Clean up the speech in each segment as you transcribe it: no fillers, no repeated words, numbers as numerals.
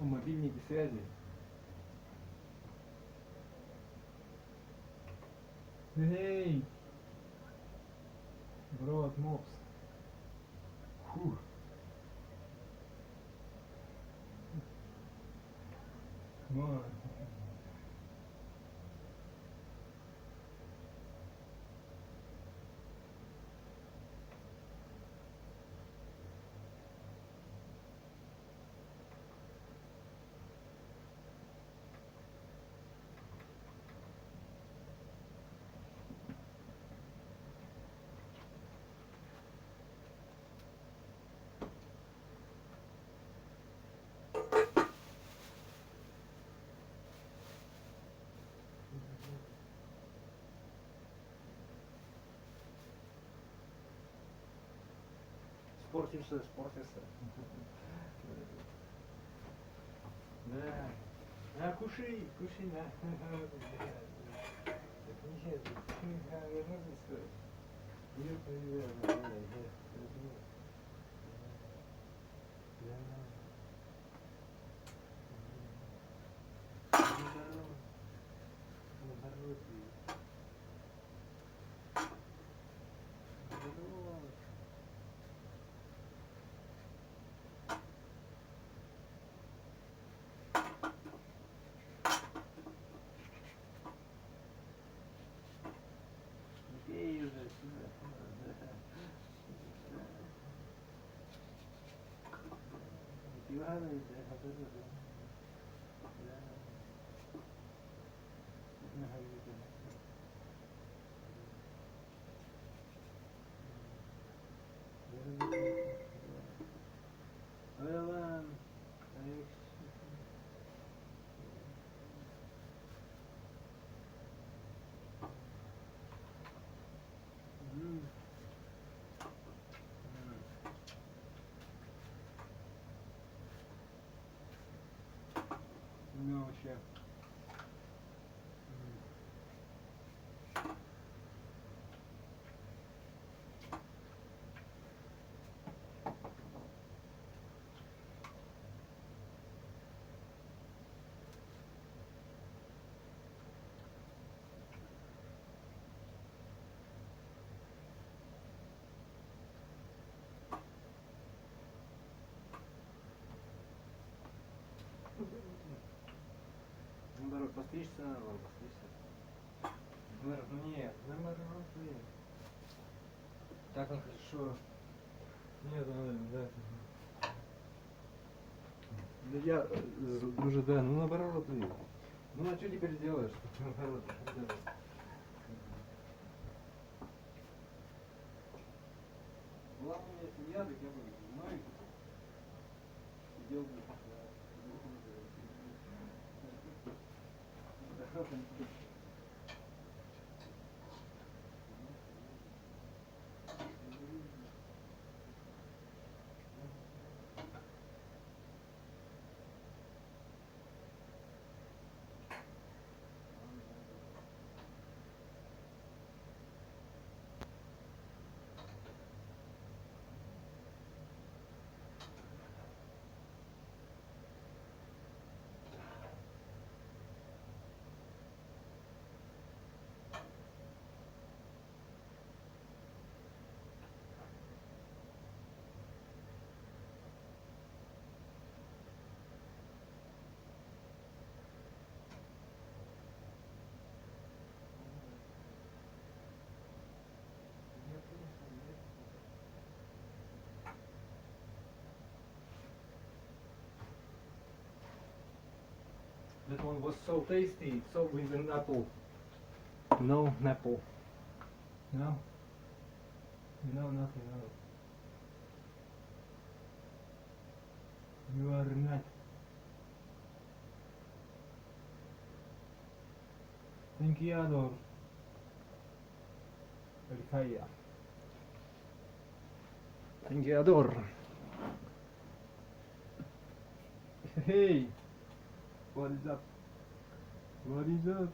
о мобильнике связи. Эй! Брод, мопс. Фух. Come Спортился. Да. А кушай, да. Так ничего, вернуться стоит. Ее проверяю, наоборот. Ей уже сюда. Пиваны, да, Ну, вообще. Наоборот, постричься надо, постричься. Нет, наоборот, нет. Так он хорошо. Нет, да. Да я уже, да, ну наоборот, блин. Ну а что теперь сделаешь? Наоборот, главное, если я, так я бы маленький сидел бы. That one was so tasty, so with an apple. No apple. No? No, nothing, no. You are not. Thank you, Ador. Elkaya. Thank you, Ador. Hey! What is up? What is up?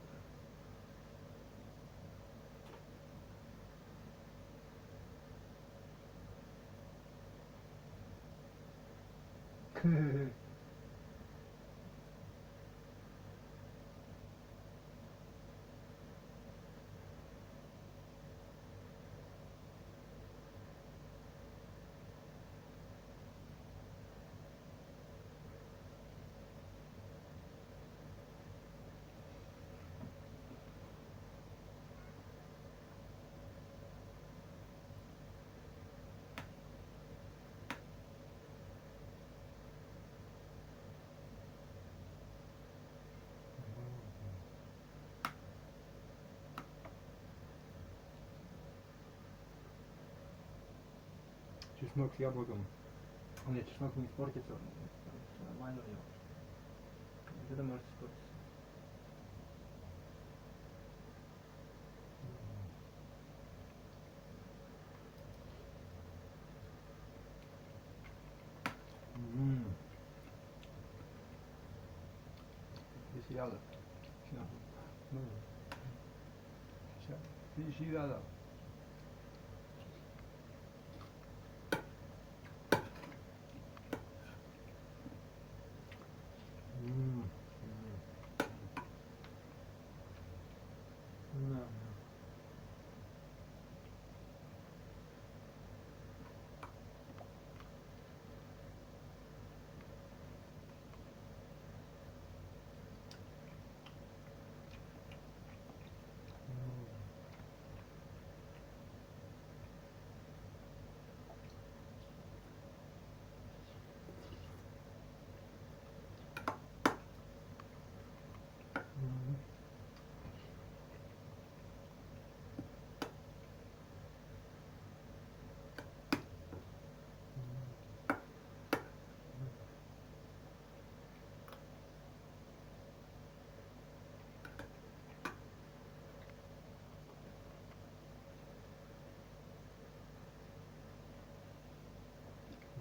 чеснок с яблоком. Нет, чеснок не испортится, все нормально у него. Вот это может испортиться. Deseada. No. Deseada.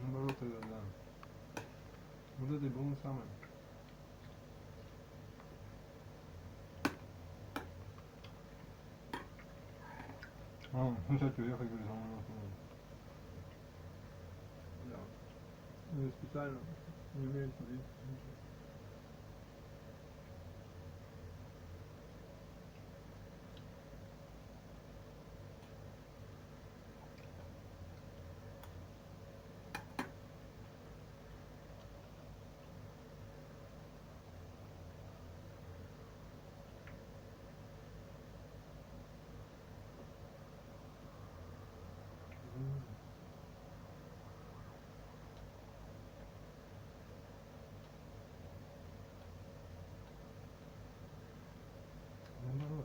Наоборот, это да. Вот это и было самое. Ну сейчас уехать, говорит, да. Я специально не умею смотреть.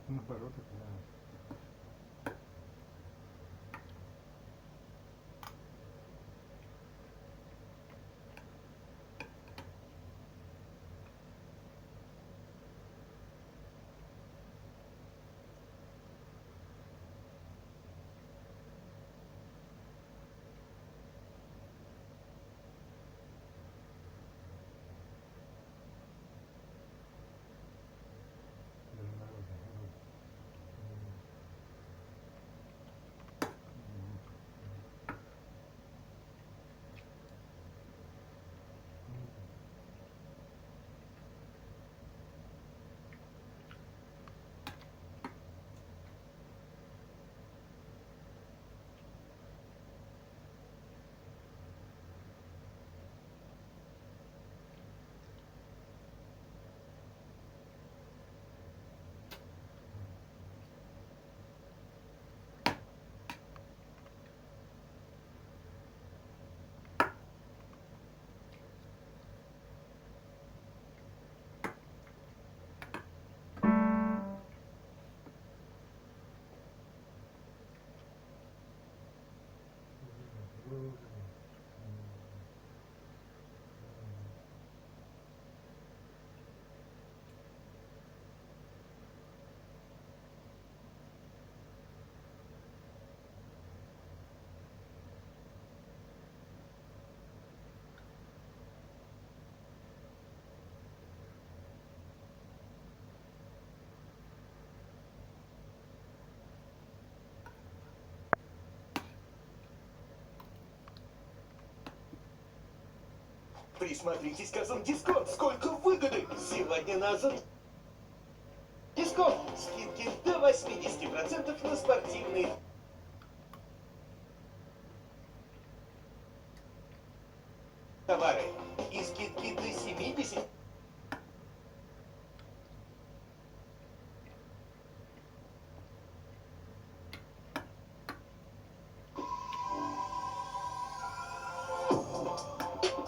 Наоборот, это да. Присмотритесь, сказан дисконт. Сколько выгоды! Сегодня назван дисконт. Скидки до 80% на спортивные товары. И скидки до 70%.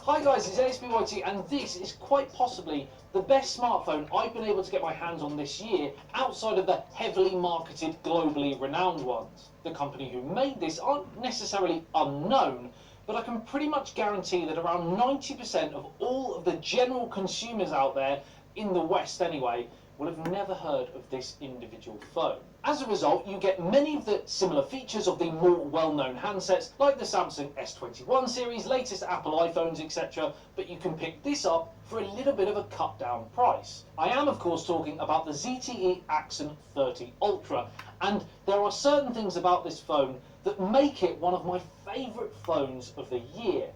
Hi guys, it's SBYT and this is quite possibly the best smartphone I've been able to get my hands on this year outside of the heavily marketed, globally renowned ones. The company who made this aren't necessarily unknown, but I can pretty much guarantee that around 90% of all of the general consumers out there, in the West anyway, will have never heard of this individual phone. As a result, you get many of the similar features of the more well-known handsets, like the Samsung S21 series, latest Apple iPhones, etc., but you can pick this up for a little bit of a cut-down price. I am, of course, talking about the ZTE Accent 30 Ultra, and there are certain things about this phone that make it one of my favourite phones of the year,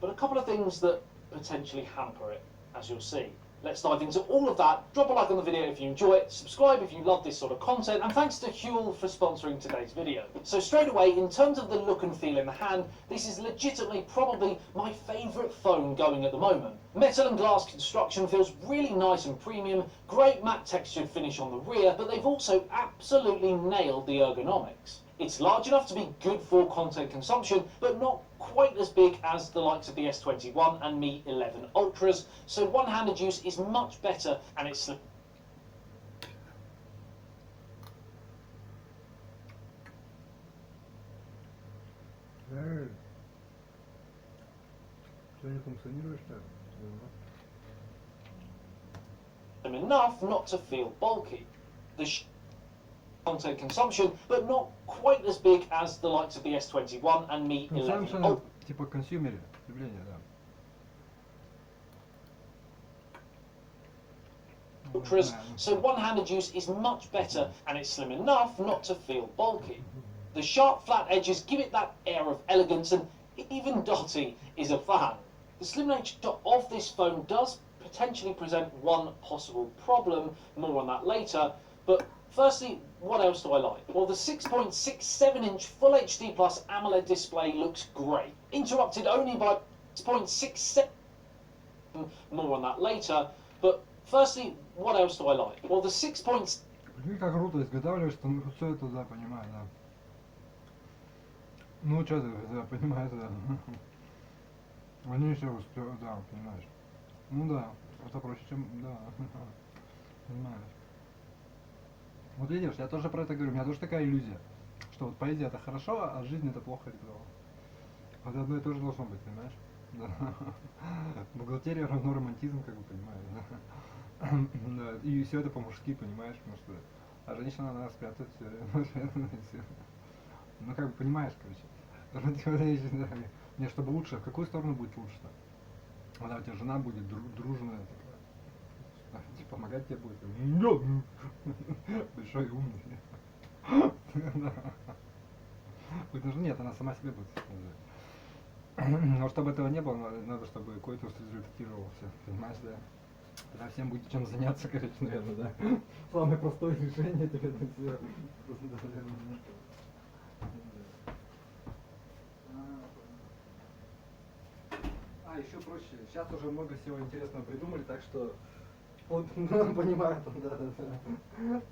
but a couple of things that potentially hamper it, as you'll see. Let's dive into all of that. Drop a like on the video if you enjoy it, subscribe if you love this sort of content, and thanks to Huel for sponsoring today's video. So straight away, in terms of the look and feel in the hand, this is legitimately probably my favourite phone going at the moment. Metal and glass construction feels really nice and premium, great matte textured finish on the rear, but they've also absolutely nailed the ergonomics. It's large enough to be good for content consumption, but not quite as big as the likes of the S21 and Mi 11 Ultras, so one-handed use is much better, and it's enough not to feel bulky. The content consumption, but not quite as big as the likes of the S21 and Mi 11 Ultras. Типа консюмер, потребление, да. Ultras, so one-handed use is much better, and it's slim enough not to feel bulky. The sharp flat edges give it that air of elegance, and even Dotty is a fan. The slim nature of this phone does potentially present one possible problem, more on that later, but firstly, what else do I like? Well, the 6.67-inch Full HD Plus AMOLED display looks great. Interrupted only by 6.67. More on that later, but firstly, what else do I like? Well, the 6. Прикинь, как круто изготавливаешь, что все это, да, понимаю, да. Ну, что ты, да, понимаешь, да. Они все успевают, да, понимаешь. Ну да, это проще, чем, да, понимаешь. Вот видишь, я тоже про это говорю, у меня тоже такая иллюзия, что вот поэзия это хорошо, а жизнь это плохо или плохо. Вот одно и то же должно быть, понимаешь? Да. Бухгалтерия равно романтизм, как бы, понимаешь, да? Да. И все это по-мужски, понимаешь, потому что а женщина она спрятать все. Ну как бы понимаешь, короче. Мне чтобы лучше, в какую сторону будет лучше-то? Она у тебя жена будет дружная, помогать тебе будет. Большой и умный. Потому что нет, она сама себе будет. Но чтобы этого не было, надо, чтобы койтус результатировался. Понимаешь, да? Тогда всем будет чем заняться, короче, наверное, да? Самое простое решение тебе это все. А, еще проще. Сейчас уже много всего интересного придумали, так что он понимает, да.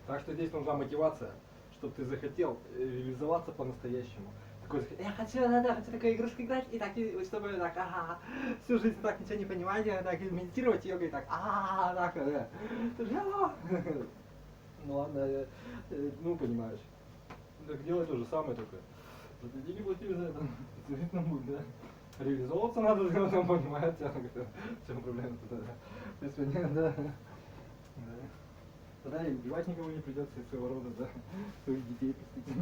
Так что здесь нужна мотивация, чтобы ты захотел реализоваться по-настоящему. Такой, я хочу такую игрушку играть, и так, и, чтобы так, всю жизнь так ничего не понимать, так, и медитировать, йогой, так, так, да. Ну ладно, ну понимаешь. Так делай то же самое только. За деньги платили за это, видно будет, да. Реализовываться надо, потом понимает, в чем проблема-то, да. То есть, нет, да. Тогда и убивать никого не придется из своего рода, да. Своих детей, простите.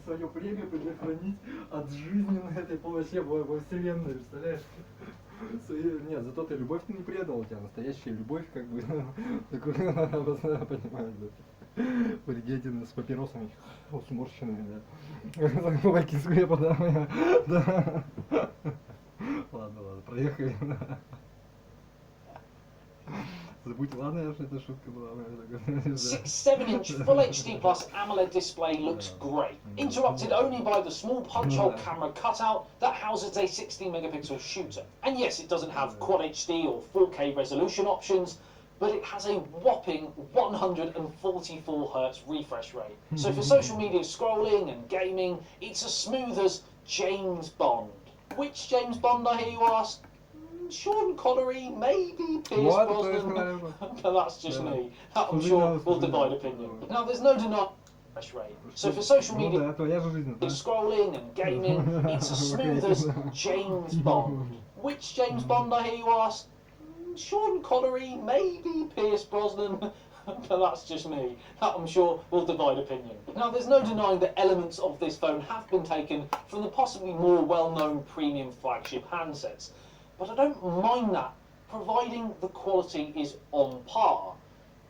Свое племя предохранить от жизни на этой вообще во вселенной, представляешь? Нет, зато ты любовь не предал, у тебя настоящая любовь, как бы, такую, понимаешь, да. Вредительно, с папиросами, сморщенными, да. Вайки с хлеба, да. Ладно, проехали. Забудь, ладно, что это шутка была. 6.7-inch Full HD Plus AMOLED display looks great. Interrupted only by the small punch-hole camera cutout that houses a 16-megapixel shooter. And yes, it doesn't have Quad HD or 4K resolution options, but it has a whopping 144 Hz refresh rate. So for social media scrolling and gaming, it's as smooth as James Bond. Which James Bond, I hear you ask? Sean Connery, maybe Pierce Brosnan, but that's just me. I'm sure we'll divide opinion. Now, there's no denying refresh rate. So for social Ну media да, твоя же жизнь, да? scrolling and gaming, it's as smooth as James Bond. Which James Bond, I hear you ask? Sean Connery, maybe Pierce Brosnan, but that's just me. That, I'm sure, will divide opinion. Now, there's no denying that elements of this phone have been taken from the possibly more well-known premium flagship handsets, but I don't mind that, providing the quality is on par.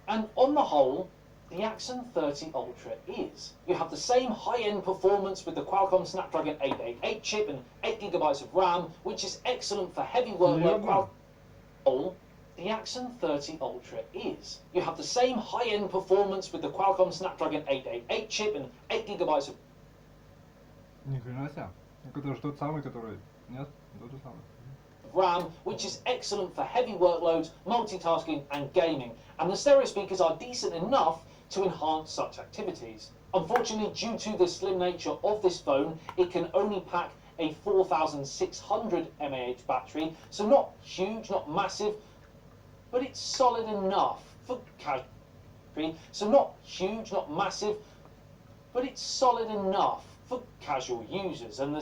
And on the whole, the Axon 30 Ultra is. You have the same high-end performance with the Qualcomm Snapdragon 888 chip and 8GB of RAM, which is excellent for heavy workload. The Axon 30 Ultra is. You have the same high-end performance with the Qualcomm Snapdragon 888 chip and 8GB of Ни хрена себе. Это же тот самый, который... Нет? Тот же самый. RAM, which is excellent for heavy workloads, multitasking and gaming. And the stereo speakers are decent enough to enhance such activities. Unfortunately, due to the slim nature of this phone, it can only pack a 4600 mAh battery, so not huge, not massive, but it's solid enough for casual. So not huge, not massive, but it's solid enough for casual users. And the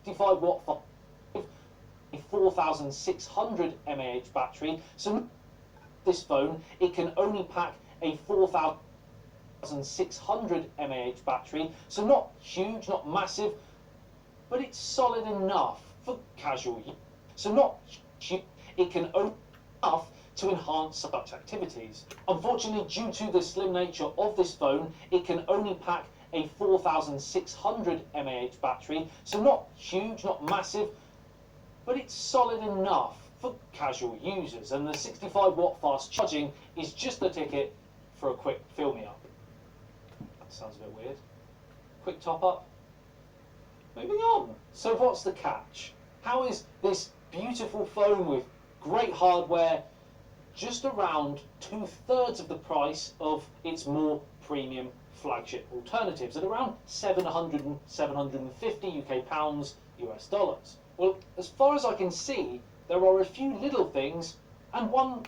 65-watt a 4600 mAh battery. So this phone, it can only pack a 4600 mAh battery, so not huge, not massive, but it's solid enough for casual use. So not huge, it can only enough to enhance such activities. Unfortunately, due to the slim nature of this phone, it can only pack a 4600 mAh battery, so not huge, not massive, but it's solid enough for casual users. And the 65-watt fast charging is just the ticket for a quick fill-me-up. That sounds a bit weird. Quick top-up. Moving on. So what's the catch? How is this beautiful phone with great hardware just around 2/3 of the price of its more premium flagship alternatives at around 700 and 750 UK pounds, US dollars? Well, as far as I can see, there are a few little things and one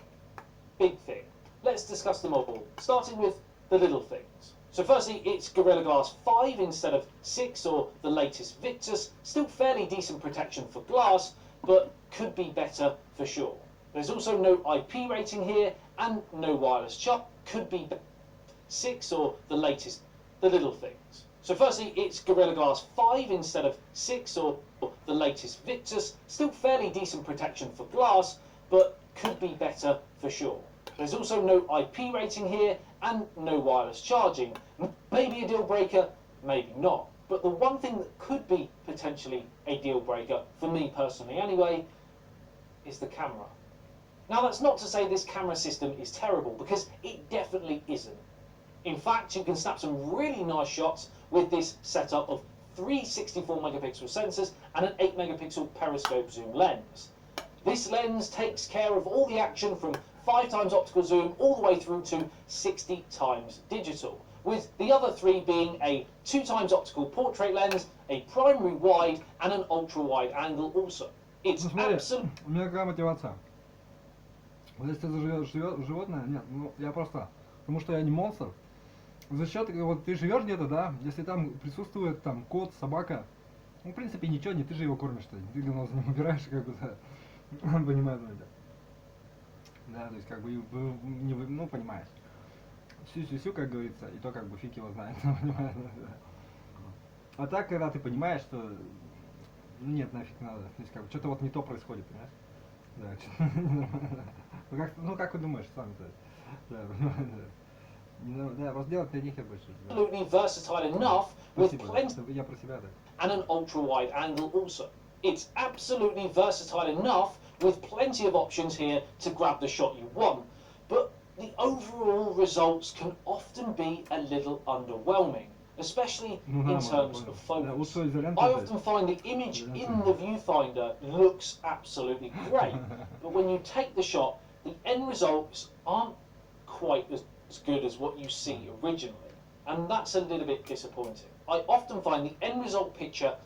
big thing. Let's discuss them all, starting with the little things. So firstly, it's Gorilla Glass 5 instead of 6 or the latest Victus. Still fairly decent protection for glass, but could be better for sure. There's also no IP rating here and no wireless charge. Could be 6 or the latest, the little things. So firstly, it's Gorilla Glass 5 instead of 6 or the latest Victus. Still fairly decent protection for glass, but could be better for sure. There's also no IP rating here and no wireless charging. Maybe a deal breaker, maybe not. But the one thing that could be potentially a deal breaker, for me personally anyway, is the camera. Now that's not to say this camera system is terrible, because it definitely isn't. In fact, you can snap some really nice shots with this setup of 3 64-megapixel sensors and an 8-megapixel periscope zoom lens. This lens takes care of all the action from 5x optical zoom all the way through to 60x digital, with the other 3 being a 2x optical portrait lens, a primary wide and an ultra-wide angle also. It's Ну смотри, absolutely... у меня какая мотивация? Вот если ты живешь животное, нет, ну я просто, потому что я не монстр. За счет, вот ты живешь где-то, да, если там присутствует там кот, собака, ну в принципе ничего, не ты же его кормишь-то, ты говно за ним убираешь, как бы, да, понимаешь, да, то есть как бы, не, ну понимаешь, сю-сю-сю, как говорится, и то как бы фиг его знает, понимаешь, да. А так, когда ты понимаешь, что, ну нет, нафиг надо, то есть как бы, что-то вот не то происходит, понимаешь, да, что-то ненормально, ну как вы думаешь сам-то, да, понимаешь, да. Да, просто делать для них я больше. Absolutely versatile enough with plenty Я про себя так. and an ultra-wide angle also. It's absolutely versatile enough with plenty of options here to grab the shot you want, but the overall results can often be a little underwhelming, especially in terms of focus. I often find the image in the viewfinder looks absolutely great, but when you take the shot, the end results aren't quite as good as what you see originally, and that's a little bit disappointing. I often find the end result picture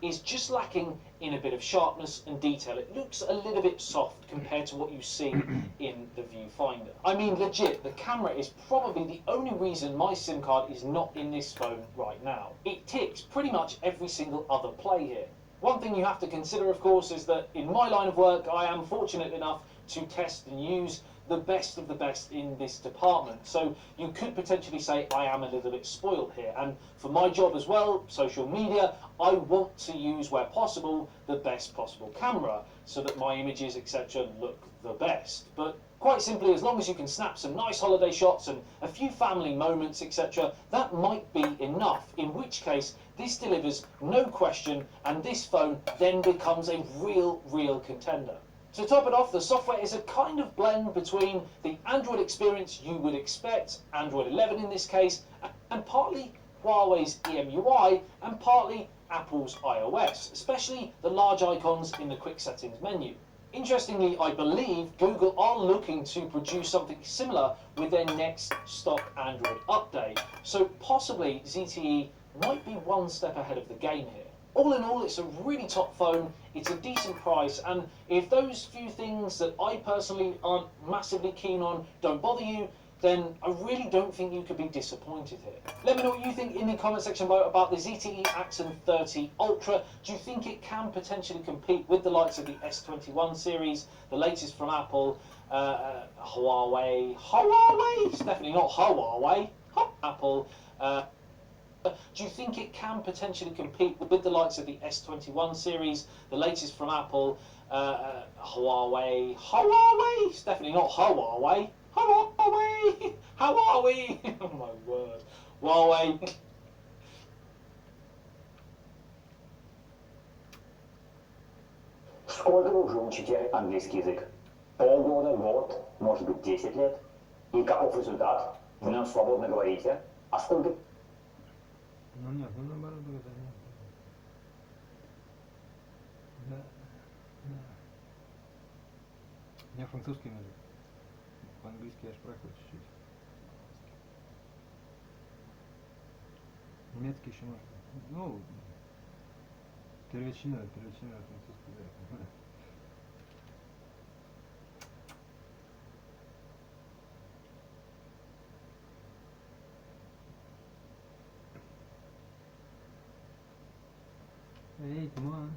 is just lacking in a bit of sharpness and detail. It looks a little bit soft compared to what you see in the viewfinder. I mean, legit, the camera is probably the only reason my SIM card is not in this phone right now. It ticks pretty much every single other play here. One thing you have to consider, of course, is that in my line of work, I am fortunate enough to test and use the best of the best in this department. So you could potentially say I am a little bit spoiled here. And for my job as well, social media, I want to use, where possible, the best possible camera so that my images, etc., look the best. But quite simply, as long as you can snap some nice holiday shots and a few family moments, etc., that might be enough, in which case this delivers no question, and this phone then becomes a real contender. To top it off, the software is a kind of blend between the Android experience you would expect, Android 11 in this case, and partly Huawei's EMUI and partly Apple's iOS, especially the large icons in the quick settings menu. Interestingly, I believe Google are looking to produce something similar with their next stock Android update, so possibly ZTE might be one step ahead of the game here. All in all, it's a really top phone, it's a decent price, and if those few things that I personally aren't massively keen on don't bother you, then I really don't think you could be disappointed here. Let me know what you think in the comment section below about the ZTE Axon 30 Ultra. Do you think it can potentially compete with the likes of the S21 series, the latest from Apple, Huawei? It's definitely not Huawei. Apple. Do you think it can potentially compete with the likes of the S21 series, the latest from Apple, Huawei? It's definitely not Huawei. Huawei! Oh my word. Huawei. Сколько вы уже учите английский язык? Полгода, год, может быть 10 лет? И каков результат? Вы нам свободно говорите? А сколько... Ну нет, ну наоборот, это нет. Да. У меня французский язык. По-английски я шпрахаю чуть-чуть. Немецкий еще можно. Ну, первичина французский язык. Эй, come on.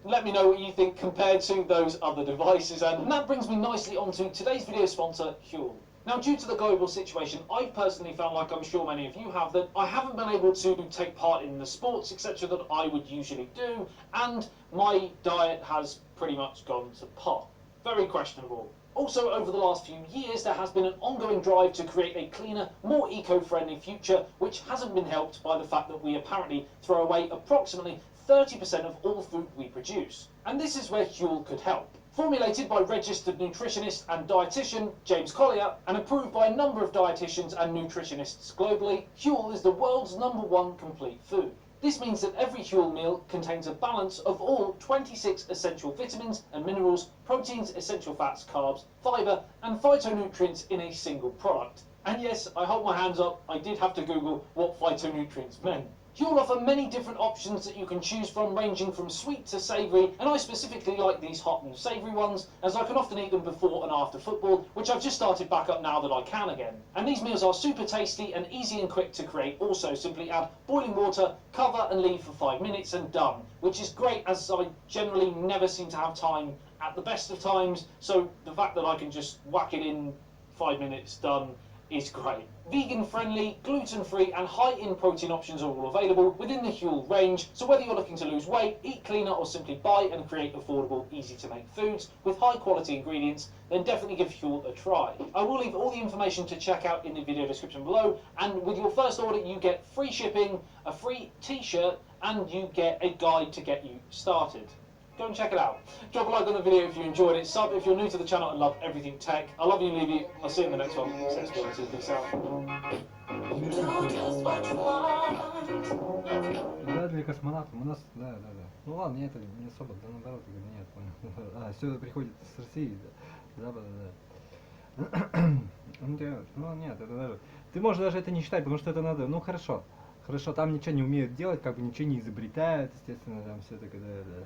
Let me know what you think compared to those other devices, and that brings me nicely onto today's video sponsor, Huel. Now, due to the global situation, I've personally found, like I'm sure many of you have, that I haven't been able to take part in the sports, etc., that I would usually do, and my diet has pretty much gone to pot. Very questionable. Also, over the last few years, there has been an ongoing drive to create a cleaner, more eco-friendly future, which hasn't been helped by the fact that we apparently throw away approximately 30% of all food we produce. And this is where Huel could help. Formulated by registered nutritionist and dietitian James Collier, and approved by a number of dietitians and nutritionists globally, Huel is the world's #1 complete food. This means that every Huel meal contains a balance of all 26 essential vitamins and minerals, proteins, essential fats, carbs, fibre and phytonutrients in a single product. And yes, I hold my hands up, I did have to Google what phytonutrients meant. Huel offer many different options that you can choose from, ranging from sweet to savoury, and I specifically like these hot and savoury ones, as I can often eat them before and after football, which I've just started back up now that I can again. And these meals are super tasty and easy and quick to create. Also, simply add boiling water, cover and leave for 5 minutes and done, which is great as I generally never seem to have time at the best of times, so the fact that I can just whack it in 5 minutes, done, is great. Vegan friendly, gluten free and high in protein options are all available within the Huel range, so whether you're looking to lose weight, eat cleaner or simply buy and create affordable, easy to make foods with high quality ingredients, then definitely give Huel a try. I will leave all the information to check out in the video description below, and with your first order you get free shipping, a free t-shirt and you get a guide to get you started. Go and check it out. Drop a like on the video if you enjoyed it. Sub if you're new to the channel and love everything tech. I love you and leave you. I'll see you in the next one. Peace out. Да, для космонавтов. У нас, да. Ну ладно, мне это не особо, да наоборот, я говорю, нет, понял. А, все приходит с России, да. Запада, да. Ну нет, это даже... Ты можешь даже это не считать, потому что это надо... Ну хорошо. Хорошо, там ничего не умеют делать, как бы ничего не изобретают, естественно, там все это, да.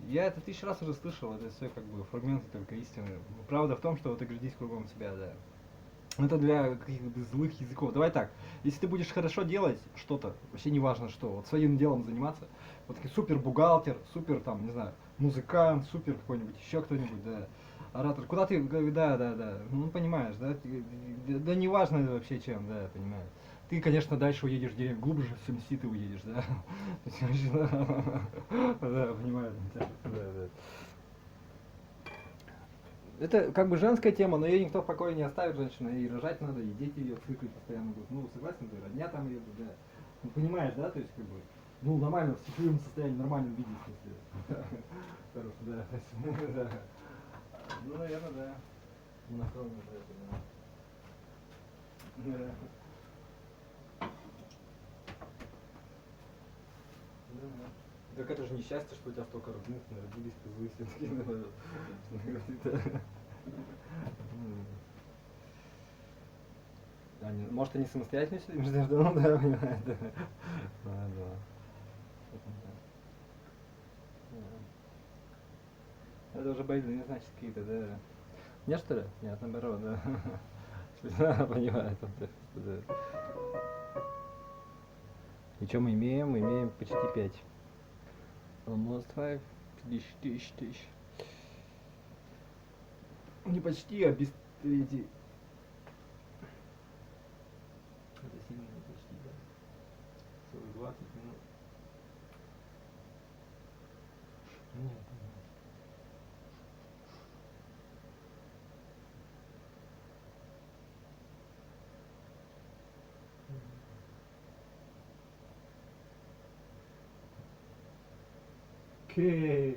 Я это 1000 раз уже слышал, это все как бы фрагменты только истины. Правда в том, что вот ты глядись кругом себя, да. Это для каких-то злых языков. Давай так, если ты будешь хорошо делать что-то, вообще не важно что, вот своим делом заниматься, вот такой супер бухгалтер, супер там, не знаю, музыкант, супер какой-нибудь, еще кто-нибудь, да, оратор, куда ты, да, ну понимаешь, да, да не важно вообще чем, да, понимаешь. Ты, конечно, дальше уедешь в деревню, глубже в Симси ты уедешь, да. Да, понимаю, да. Это как бы женская тема, но ее никто в покое не оставит, женщина, и рожать надо, и дети ее цикать постоянно будут. Ну, согласен, ты, родня там ее, да. Ну, понимаешь, да, то есть, как бы, ну, нормально, в счастливом состоянии, в нормальном виде, в смысле. Хорошо, да, да. Ну, наверное, да. Монохромно, да, да. Так это же несчастье, что у тебя столько родных, родились козлы все-таки. Может, они самостоятельно все между ну да, понимаю, да. Это уже бойны, значит, какие-то, да. Нет, что ли? Нет, наоборот, да. Понимаю, да. И что мы имеем? Мы имеем почти 5. Almost 5. Тысяч. Не почти, а без трети. Это сильно не почти, да. 20 минут. Нет. Окей.